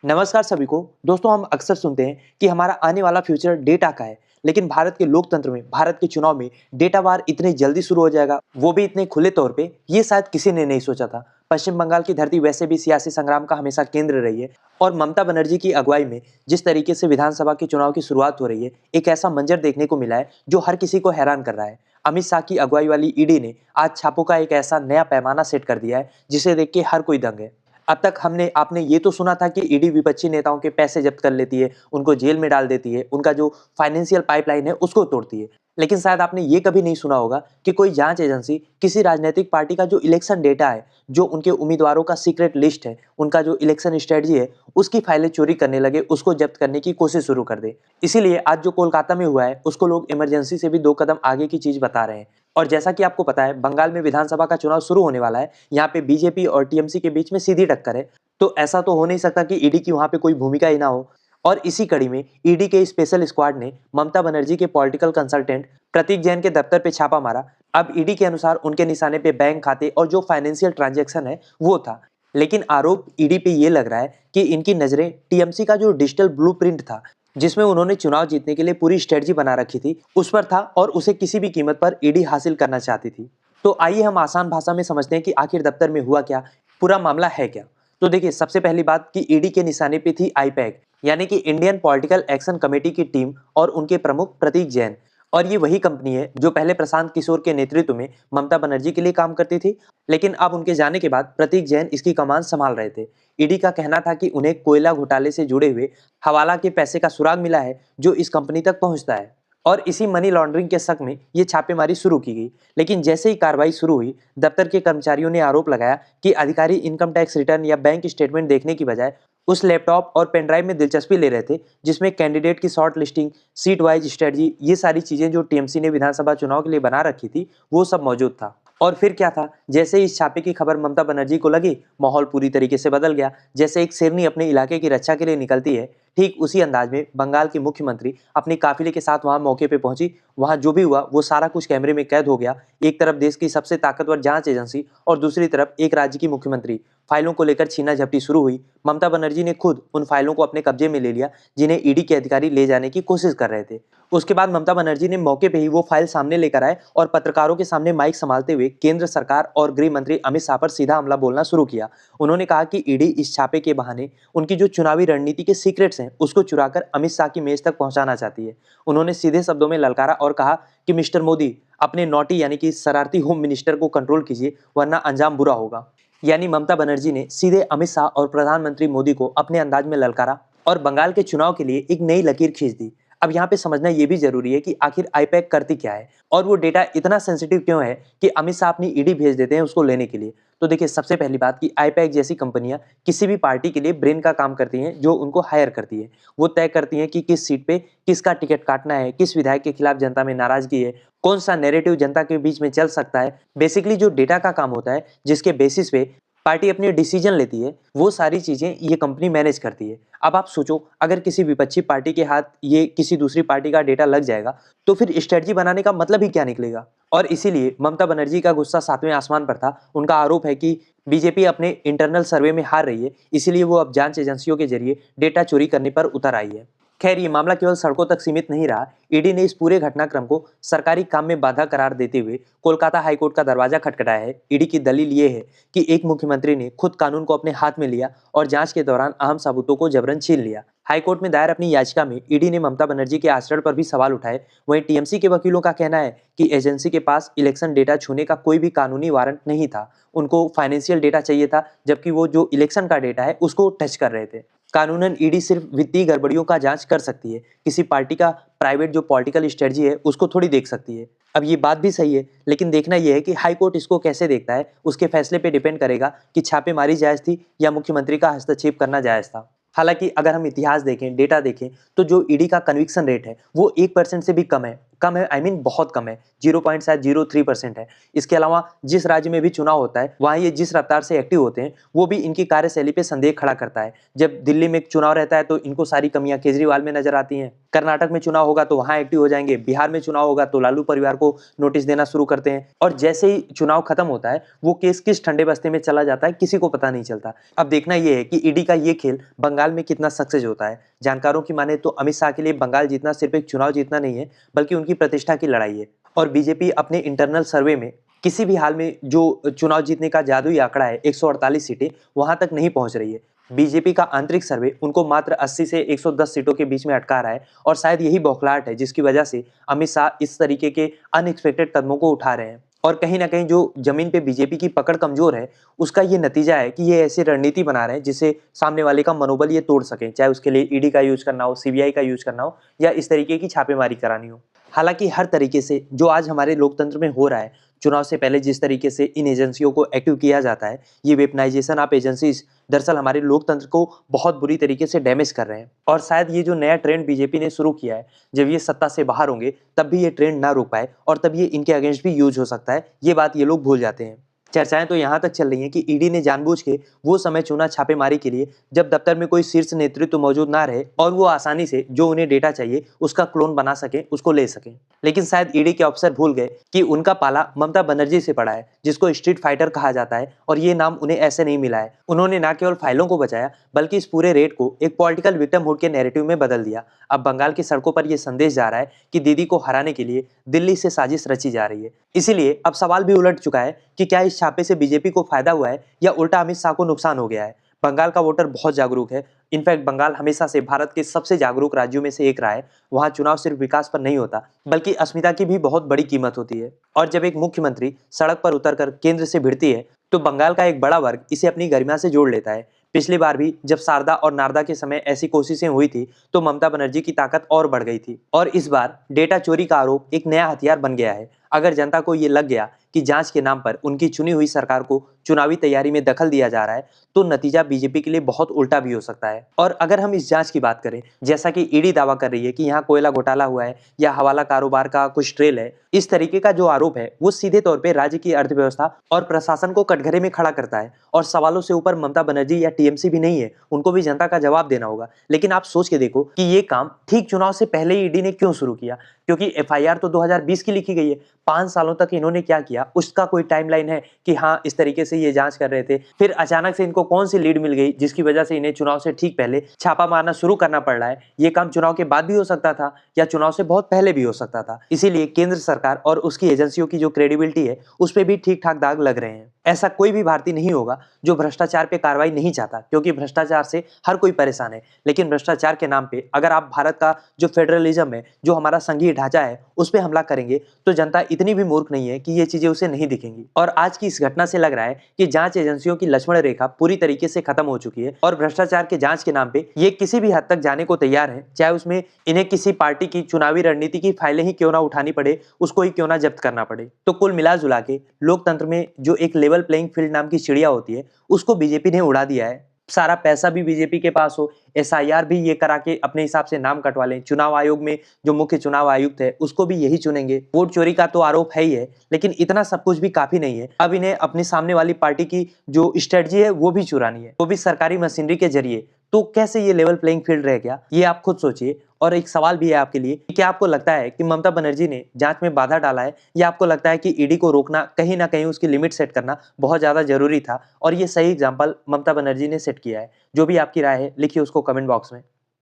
नमस्कार सभी को। दोस्तों, हम अक्सर सुनते हैं कि हमारा आने वाला फ्यूचर डेटा का है। लेकिन भारत के लोकतंत्र में, भारत के चुनाव में डेटा वार इतने जल्दी शुरू हो जाएगा, वो भी इतने खुले तौर पे, ये शायद किसी ने नहीं सोचा था। पश्चिम बंगाल की धरती वैसे भी सियासी संग्राम का हमेशा केंद्र रही है, और ममता बनर्जी की अगुवाई में जिस तरीके से विधानसभा के चुनाव की शुरुआत हो रही है, एक ऐसा मंजर देखने को मिला है जो हर किसी को हैरान कर रहा है। अमित शाह की अगुवाई वाली ईडी ने आज छापों का एक ऐसा नया पैमाना सेट कर दिया है जिसे देख के हर कोई दंग है। अब तक हमने आपने ये तो सुना था कि ईडी विपक्षी नेताओं के पैसे जब्त कर लेती है, उनको जेल में डाल देती है, उनका जो फाइनेंशियल पाइपलाइन है उसको तोड़ती है। लेकिन शायद आपने ये कभी नहीं सुना होगा कि कोई जांच एजेंसी किसी राजनीतिक पार्टी का जो इलेक्शन डेटा है, जो उनके उम्मीदवारों का सीक्रेट लिस्ट है, उनका जो इलेक्शन स्ट्रेटजी है, उसकी फाइलें चोरी करने लगे, उसको जब्त करने की कोशिश शुरू कर दे। इसीलिए आज जो कोलकाता में हुआ है उसको लोग इमरजेंसी से भी 2 कदम आगे की चीज बता रहे हैं। और जैसा कि आपको पता है, बंगाल में विधानसभा का चुनाव शुरू होने वाला है। यहाँ पे बीजेपी और टीएमसी के बीच में सीधी टक्कर है। तो ऐसा तो हो नहीं सकता कि ईडी की वहां पे कोई भूमिका ही ना हो। और इसी कड़ी में ईडी के स्पेशल स्क्वाड ने ममता बनर्जी के पॉलिटिकल कंसल्टेंट प्रतीक जैन के दफ्तर पे छापा मारा। अब ईडी के अनुसार उनके निशाने पे बैंक खाते और जो फाइनेंशियल ट्रांजैक्शन है वो था। लेकिन आरोप ईडी पे ये लग रहा है कि इनकी नजरें टीएमसी का जो डिजिटल ब्लूप्रिंट था, जिसमें उन्होंने चुनाव जीतने के लिए पूरी स्ट्रेटजी बना रखी थी, उस पर था, और उसे किसी भी कीमत पर ईडी हासिल करना चाहती थी। तो आइए हम आसान भाषा में समझते हैं कि आखिर दफ्तर में हुआ क्या, पूरा मामला है क्या। तो देखिए, सबसे पहली बात कि ईडी के निशाने पे थी आईपैक, यानी कि इंडियन पॉलिटिकल एक्शन कमेटी की टीम और उनके प्रमुख प्रतीक जैन। और ये वही कंपनी है जो पहले प्रशांत किशोर के नेतृत्व में ममता बनर्जी के लिए काम करती थी, लेकिन अब उनके जाने के बाद प्रतीक जैन इसकी कमान संभाल रहे थे। ईडी का कहना था कि उन्हें कोयला घोटाले से जुड़े हुए हवाला के पैसे का सुराग मिला है जो इस कंपनी तक पहुंचता है, और इसी मनी लॉन्ड्रिंग के शक में ये छापेमारी शुरू की गई। लेकिन जैसे ही कार्रवाई शुरू हुई, दफ्तर के कर्मचारियों ने आरोप लगाया कि अधिकारी इनकम टैक्स रिटर्न या बैंक स्टेटमेंट देखने की बजाय उस लैपटॉप और पेनड्राइव में दिलचस्पी ले रहे थे जिसमें कैंडिडेट की short listing, seat wise strategy, ये सारी चीजें जो टीएमसी ने विधानसभा चुनाव के लिए बना रखी थी, वो सब मौजूद था। और फिर क्या था, जैसे ही इस छापे की खबर ममता बनर्जी को लगी, माहौल पूरी तरीके से बदल गया। जैसे एक शेरनी अपने इलाके की रक्षा के लिए निकलती है, ठीक उसी अंदाज में बंगाल की मुख्यमंत्री अपने काफिले के साथ वहां मौके पे पहुंची। वहां जो भी हुआ वो सारा कुछ कैमरे में कैद हो गया। एक तरफ देश की सबसे ताकतवर जांच एजेंसी और दूसरी तरफ एक राज्य की मुख्यमंत्री। फाइलों को लेकर छीना झपटी शुरू हुई। ममता बनर्जी ने खुद उन फाइलों को अपने कब्जे में ले लिया जिन्हें ईडी के अधिकारी ले जाने की कोशिश कर रहे थे। उसके बाद ममता बनर्जी ने मौके पे ही वो फाइल सामने लेकर आए और पत्रकारों के सामने माइक संभालते हुए केंद्र सरकार और गृह मंत्री अमित शाह पर सीधा हमला बोलना शुरू किया। उन्होंने कहा कि ईडी इस छापे के बहाने उनकी जो चुनावी रणनीति के सीक्रेट्स हैं उसको चुराकर अमित शाह की मेज तक पहुंचाना चाहती है। उन्होंने सीधे शब्दों में ललकारा और कहा कि मिस्टर मोदी, अपने नोटी यानी कि शरारती होम मिनिस्टर को कंट्रोल कीजिए, वरना अंजाम बुरा होगा। यानी ममता बनर्जी ने सीधे अमित शाह और प्रधानमंत्री मोदी को अपने अंदाज में ललकारा और बंगाल के चुनाव के लिए एक नई लकीर खींच दी। अब यहाँ पे समझना ये भी जरूरी है कि आखिर आईपैक करती क्या है और वो डेटा इतना सेंसिटिव क्यों है कि अमित शाह अपनी ईडी भेज देते हैं उसको लेने के लिए। तो देखिए, सबसे पहली बात कि आईपैक जैसी कंपनियां किसी भी पार्टी के लिए ब्रेन का काम करती हैं, जो उनको हायर करती है। वो तय करती हैं कि किस सीट पे किसका टिकट काटना है, किस विधायक के खिलाफ जनता में नाराजगी है, कौन सा नैरेटिव जनता के बीच में चल सकता है। बेसिकली जो डेटा का काम होता है, जिसके बेसिस पे पार्टी अपनी डिसीजन लेती है, वो सारी चीजें ये कंपनी मैनेज करती है। अब आप सोचो, अगर किसी विपक्षी पार्टी के हाथ ये किसी दूसरी पार्टी का डेटा लग जाएगा तो फिर स्ट्रेटजी बनाने का मतलब ही क्या निकलेगा। और इसीलिए ममता बनर्जी का गुस्सा सातवें आसमान पर था। उनका आरोप है कि बीजेपी अपने इंटरनल सर्वे में हार रही है, इसीलिए वो अब जांच एजेंसियों के जरिए डेटा चोरी करने पर उतर आई है। खैर, ये मामला केवल सड़कों तक सीमित नहीं रहा। ईडी ने इस पूरे घटनाक्रम को सरकारी काम में बाधा करार देते हुए कोलकाता हाईकोर्ट का दरवाजा खटखटाया है। ईडी की दलील ये है कि एक मुख्यमंत्री ने खुद कानून को अपने हाथ में लिया और जांच के दौरान अहम सबूतों को जबरन छीन लिया। हाईकोर्ट में दायर अपनी याचिका में ईडी ने ममता बनर्जी के आचरण पर भी सवाल उठाए। वहीं टीएमसी के वकीलों का कहना है कि एजेंसी के पास इलेक्शन डेटा छूने का कोई भी कानूनी वारंट नहीं था। उनको फाइनेंशियल डेटा चाहिए था, जबकि वो जो इलेक्शन का डेटा है उसको टच कर रहे थे। कानूनन ईडी सिर्फ वित्तीय गड़बड़ियों का जांच कर सकती है, किसी पार्टी का प्राइवेट जो पॉलिटिकल स्ट्रेटजी है उसको थोड़ी देख सकती है। अब ये बात भी सही है, लेकिन देखना यह है कि हाई कोर्ट इसको कैसे देखता है। उसके फैसले पे डिपेंड करेगा कि छापेमारी जायज थी या मुख्यमंत्री का हस्तक्षेप करना जायज था। हालांकि अगर हम इतिहास देखें, डेटा देखें, तो जो ईडी का कन्विक्शन रेट है वो 1% से भी कम है। कम है, आई मीन बहुत कम है, 0.03% है। इसके अलावा जिस राज्य में भी चुनाव होता है वहाँ ये जिस रफ्तार से एक्टिव होते हैं वो भी इनकी कार्यशैली पे संदेह खड़ा करता है। जब दिल्ली में चुनाव रहता है तो इनको सारी कमियां केजरीवाल में नजर आती हैं, कर्नाटक में चुनाव होगा तो वहां एक्टिव हो जाएंगे, बिहार में चुनाव होगा तो लालू परिवार को नोटिस देना शुरू करते हैं, और जैसे ही चुनाव खत्म होता है वो केस किस ठंडे बस्ते में चला जाता है किसी को पता नहीं चलता। अब देखना यह है कि ईडी का ये खेल बंगाल में कितना सक्सेस होता है। जानकारों की माने तो अमित शाह के लिए बंगाल जीतना सिर्फ एक चुनाव जीतना नहीं है बल्कि उनकी प्रतिष्ठा की लड़ाई है। और बीजेपी अपने इंटरनल सर्वे में किसी भी हाल में जो चुनाव जीतने का जादुई आंकड़ा है 148 सीटें, वहां तक नहीं पहुंच रही है। बीजेपी का आंतरिक सर्वे उनको मात्र 80 से 110 सीटों के बीच में अटका रहा है, और शायद यही बौखलाहट है जिसकी वजह से अमित शाह इस तरीके के अनएक्सपेक्टेड कदमों को उठा रहे हैं। और कहीं ना कहीं जो जमीन पे बीजेपी की पकड़ कमजोर है उसका ये नतीजा है कि ये ऐसी रणनीति बना रहे हैं जिससे सामने वाले का मनोबल ये तोड़ सके, चाहे उसके लिए ईडी का यूज करना हो, सीबीआई का यूज करना हो, या इस तरीके की छापेमारी करानी हो। हालांकि हर तरीके से जो आज हमारे लोकतंत्र में हो रहा है, चुनाव से पहले जिस तरीके से इन एजेंसियों को एक्टिव किया जाता है, ये वेपनाइजेशन ऑफ एजेंसीज दरअसल हमारे लोकतंत्र को बहुत बुरी तरीके से डैमेज कर रहे हैं। और शायद ये जो नया ट्रेंड बीजेपी ने शुरू किया है, जब ये सत्ता से बाहर होंगे तब भी ये ट्रेंड ना रुक पाए और तब ये इनके अगेंस्ट भी यूज हो सकता है, ये बात ये लोग भूल जाते हैं। चर्चाएं तो यहाँ तक चल रही हैं कि ईडी ने जानबूझ के वो समय चुना छापेमारी के लिए जब दफ्तर में कोई शीर्ष नेतृत्व मौजूद ना रहे और वो आसानी से जो उन्हें डेटा चाहिए उसका क्लोन बना सके, उसको ले सके। लेकिन शायद ईडी के अफसर भूल गए कि उनका पाला ममता बनर्जी से पड़ा है, जिसको स्ट्रीट फाइटर कहा जाता है, और ये नाम उन्हें ऐसे नहीं मिला है। उन्होंने ना केवल फाइलों को बचाया बल्कि इस पूरे रेड को एक पॉलिटिकल विक्टिमहुड के नैरेटिव में बदल दिया। अब बंगाल की सड़कों पर यह संदेश जा रहा है कि दीदी को हराने के लिए दिल्ली से साजिश रची जा रही है। इसीलिए अब सवाल भी उलट चुका है कि क्या इस छापे से बीजेपी को फायदा हुआ है या उल्टा अमित शाह को नुकसान हो गया है। बंगाल का वोटर बहुत जागरूक है। इनफैक्ट बंगाल हमेशा से भारत के सबसे जागरूक राज्यों में से एक रहा है। वहां चुनाव सिर्फ विकास पर नहीं होता बल्कि अस्मिता की भी बहुत बड़ी कीमत होती है। और जब एक मुख्यमंत्री सड़क पर उतरकर केंद्र से भिड़ती है तो बंगाल का एक बड़ा वर्ग इसे अपनी गरिमा से जोड़ लेता है। पिछली बार भी जब शारदा और नारदा के समय ऐसी कोशिशें हुई थी तो ममता बनर्जी की ताकत और बढ़ गई थी। और इस बार डेटा चोरी का आरोप एक नया हथियार बन गया है। अगर जनता को ये लग गया कि जांच के नाम पर उनकी चुनी हुई सरकार को चुनावी तैयारी में दखल दिया जा रहा है तो नतीजा बीजेपी के लिए बहुत उल्टा भी हो सकता है। और अगर हम इस जांच की बात करें, जैसा कि ईडी दावा कर रही है कि यहाँ कोयला घोटाला हुआ है या हवाला कारोबार का कुछ ट्रेल है, इस तरीके का जो आरोप है वो सीधे तौर पे राज्य की अर्थव्यवस्था और प्रशासन को कटघरे में खड़ा करता है। और सवालों से ऊपर ममता बनर्जी या टीएमसी भी नहीं है, उनको भी जनता का जवाब देना होगा। लेकिन आप सोच के देखो कि ये काम ठीक चुनाव से पहले ही ईडी ने क्यों शुरू किया, क्योंकि एफआईआर तो 2020 की लिखी गई है। 5 सालों तक इन्होंने क्या किया उसका कोई टाइमलाइन है कि हाँ इस तरीके से ये जांच कर रहे थे। फिर अचानक से इनको कौन सी लीड मिल गई जिसकी वजह से इन्हें चुनाव से ठीक पहले छापा मारना शुरू करना पड़ रहा है। ये काम चुनाव के बाद भी हो सकता था या चुनाव से बहुत पहले भी हो सकता था। इसीलिए केंद्र सरकार और उसकी एजेंसियों की जो क्रेडिबिलिटी है उस पर भी ठीक ठाक दाग लग रहे हैं। ऐसा कोई भी भारतीय नहीं होगा जो भ्रष्टाचार पे कार्रवाई नहीं चाहता, क्योंकि भ्रष्टाचार से हर कोई परेशान है। लेकिन भ्रष्टाचार के नाम पे अगर आप भारत का जो फेडरलिज्म है, जो हमारा संघीय ढांचा है, उस पे हमला करेंगे तो जनता इतनी भी मूर्ख नहीं है कि ये चीजें उसे नहीं दिखेंगी। और आज की इस घटना से लग रहा है कि जांच एजेंसियों की लक्ष्मण रेखा पूरी तरीके से खत्म हो चुकी है और भ्रष्टाचार के जांच के नाम पे ये किसी भी हद तक जाने को तैयार है, चाहे उसमें इन्हें किसी पार्टी की चुनावी रणनीति की फाइलें ही क्यों ना उठानी पड़े, उसको ही क्यों ना जब्त करना पड़े। तो कुल मिला जुला के लोकतंत्र में जो एक लेवल प्लेइंग फील्ड नाम की चिड़िया होती है उसको बीजेपी ने उड़ा दिया है। सारा पैसा भी बीजेपी के पास हो, एसआईआर भी ये करा के अपने हिसाब से नाम कटवा लें, चुनाव आयोग में जो मुख्य चुनाव आयुक्त है उसको भी यही चुनेंगे। वोट चोरी का तो आरोप है ही है, लेकिन इतना सब कुछ भी काफी नहीं है। अब इन्हें अपने सामने वाली पार्टी की जो स्ट्रेटजी है वो भी चुरानी है, वो भी सरकारी मशीनरी के जरिए। तो कैसे ये लेवल प्लेइंग फील्ड रह गया, ये आप खुद सोचिए। और एक सवाल भी है आपके लिए, क्या आपको लगता है कि ममता बनर्जी ने जांच में बाधा डाला है, या आपको लगता है कि ईडी को रोकना, कहीं ना कहीं उसकी लिमिट सेट करना बहुत ज्यादा जरूरी था और ये सही एग्जांपल ममता बनर्जी ने सेट किया है? जो भी आपकी राय है लिखिए उसको कमेंट बॉक्स में।